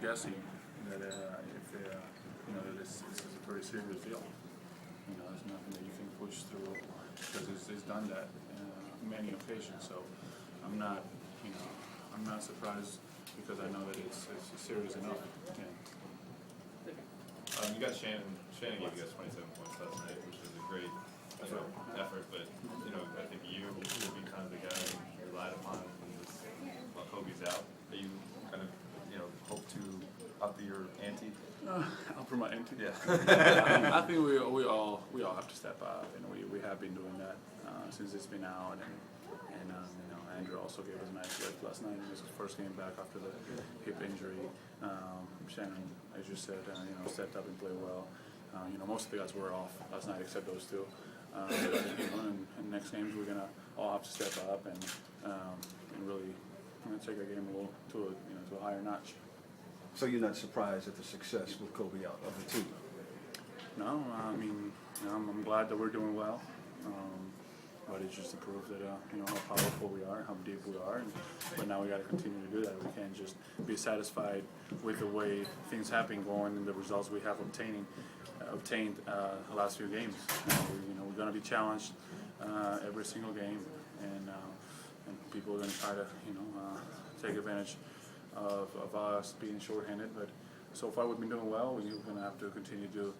guessing that if that this is a very serious deal. It's nothing that you can push through because it's done that many occasions. So I'm not surprised because I know that it's serious enough. Yeah. You got Shannon gave you guys 27 points last night, which is a great effort. But I think you will be kind of the guy you relied upon while Kobe's out. Are you kind of hope to up your ante? Up for my ante. Yeah. I think we all have to step up, and we have been doing that since it's been out. And Andrew also gave us a nice lift last night in his first game back after the hip injury. Shannon, as you said, stepped up and played well. Most of the guys were off last night except those two. In next games we're gonna all have to step up and really take our game a little to a higher notch. So you're not surprised at the success with Kobe out of the team? No, I'm glad that we're doing well. But it's just to prove that how powerful we are, how deep we are, but now we got to continue to do that. We can't just be satisfied with the way things have been going and the results we have obtained the last few games. We're going to be challenged every single game, and people are going to try to take advantage of us being shorthanded. But so far we've been doing well. We're going to have to continue to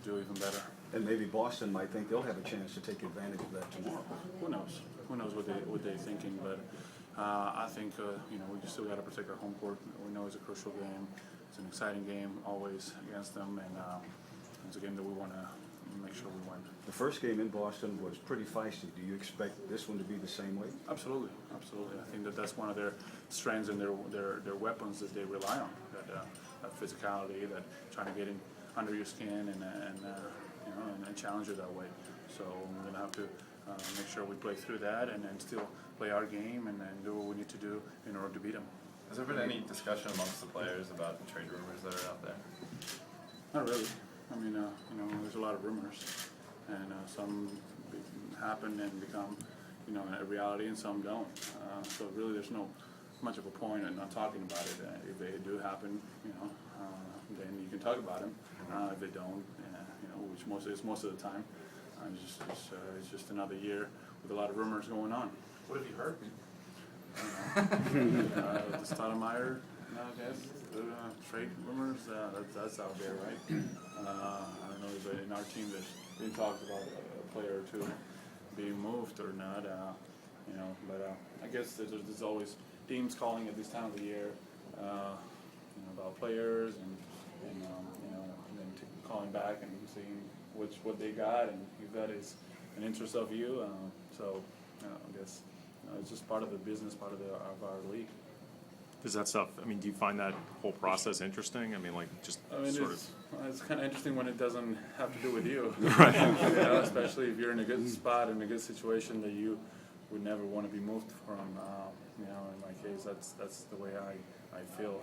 do even better. And maybe Boston might think they'll have a chance to take advantage of that tomorrow. Who knows? Who knows what they're thinking? But I think we still got to protect our home court. We know it's a crucial game. It's an exciting game always against them, and it's a game that we want to make sure we win. The first game in Boston was pretty feisty. Do you expect this one to be the same way? Absolutely, absolutely. I think that's one of their strengths and their weapons that they rely on. That physicality, that trying to get in under your skin and challenge you that way. So we're gonna have to make sure we play through that and still play our game and do what we need to do in order to beat them. Has there been any discussion amongst the players about the trade rumors that are out there? Not really. I mean, there's a lot of rumors, and some happen and become, a reality, and some don't. So really, there's no much of a point in not talking about it. If they do happen, then you can talk about them. If they don't, which most of the time, it's just another year with a lot of rumors going on. What have you heard? The Stoudemire, I guess, trade rumors. That's out there, right? I don't know if in our team there's been talked about a player or two being moved or not. But I guess there's always teams calling at this time of the year, about players and then calling back and seeing what they got and if that is an interest of you. I guess it's just part of the business, part of our league. Is that stuff? I mean, do you find that whole process interesting? I mean, it's kind of interesting when it doesn't have to do with you, right? Especially if you're in a good spot, in a good situation that you would never want to be moved from. In my case, that's the way I feel.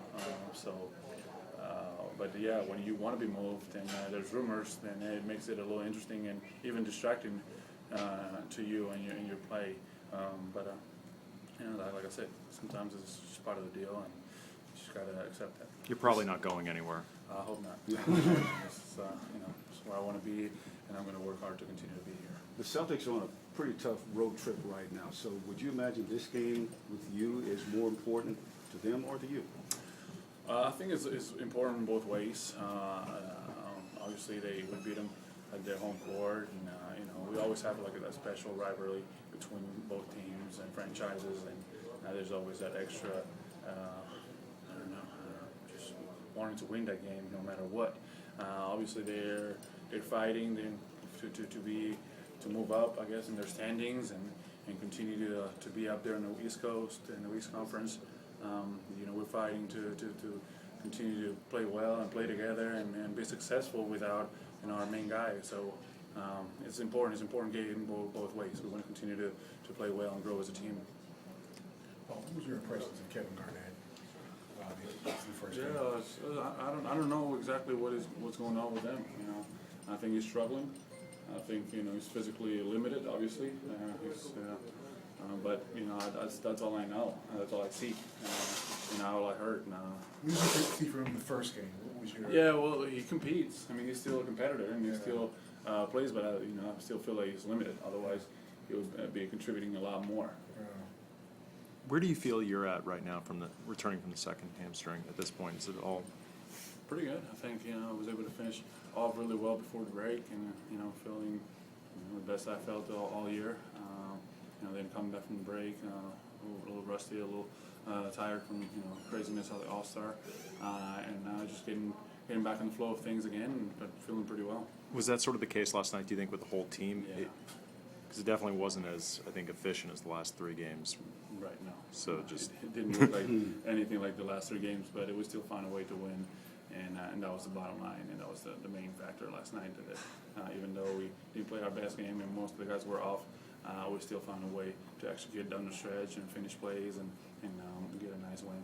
But yeah, when you want to be moved and there's rumors, then it makes it a little interesting and even distracting to you and your play. Like I said, sometimes it's just part of the deal, and you just got to accept that. You're probably not going anywhere. I hope not. It's where I want to be, and I'm going to work hard to continue to be here. The Celtics are on a pretty tough road trip right now. So would you imagine this game with you is more important to them or to you? I think it's important in both ways. Obviously, we beat them at their home court, and we always have like a special rivalry between both teams and franchises, and there's always that extra, just wanting to win that game no matter what. Obviously, they're fighting to move up, I guess, in their standings and continue to be up there in the East Coast and the East Conference. We're fighting to continue to play well and play together and be successful without our main guy. So it's important. It's an important game both ways. We want to continue to play well and grow as a team. What was your impressions of Kevin Garnett? The first game? I don't know exactly what's going on with them. I think he's struggling. I think he's physically limited. Obviously, but that's all I know. That's all I see. all I heard. We didn't see from him the first game. What was your? Yeah, well, he competes. I mean, he's still a competitor, and he still plays, but I still feel like he's limited. Otherwise, he would be contributing a lot more. Where do you feel you're at right now from the returning from the second hamstring at this point? Is it all Pretty good. I think I was able to finish off really well before the break, and feeling the best I felt all year. Then coming back from the break, a little rusty, a little tired from craziness of the All-Star, and now just getting back in the flow of things again, but feeling pretty well. was that sort of the case last night? Do you think with the whole team? Yeah. Because it definitely wasn't as I think efficient as the last 3 games. Right now. So just It didn't look like anything like the last 3 games, but it would still find a way to win, and that was the bottom line, and that was the main factor last night. That even though we didn't play our best game and most of the guys were off, we still found a way to actually get down the stretch and finish plays and get a nice win.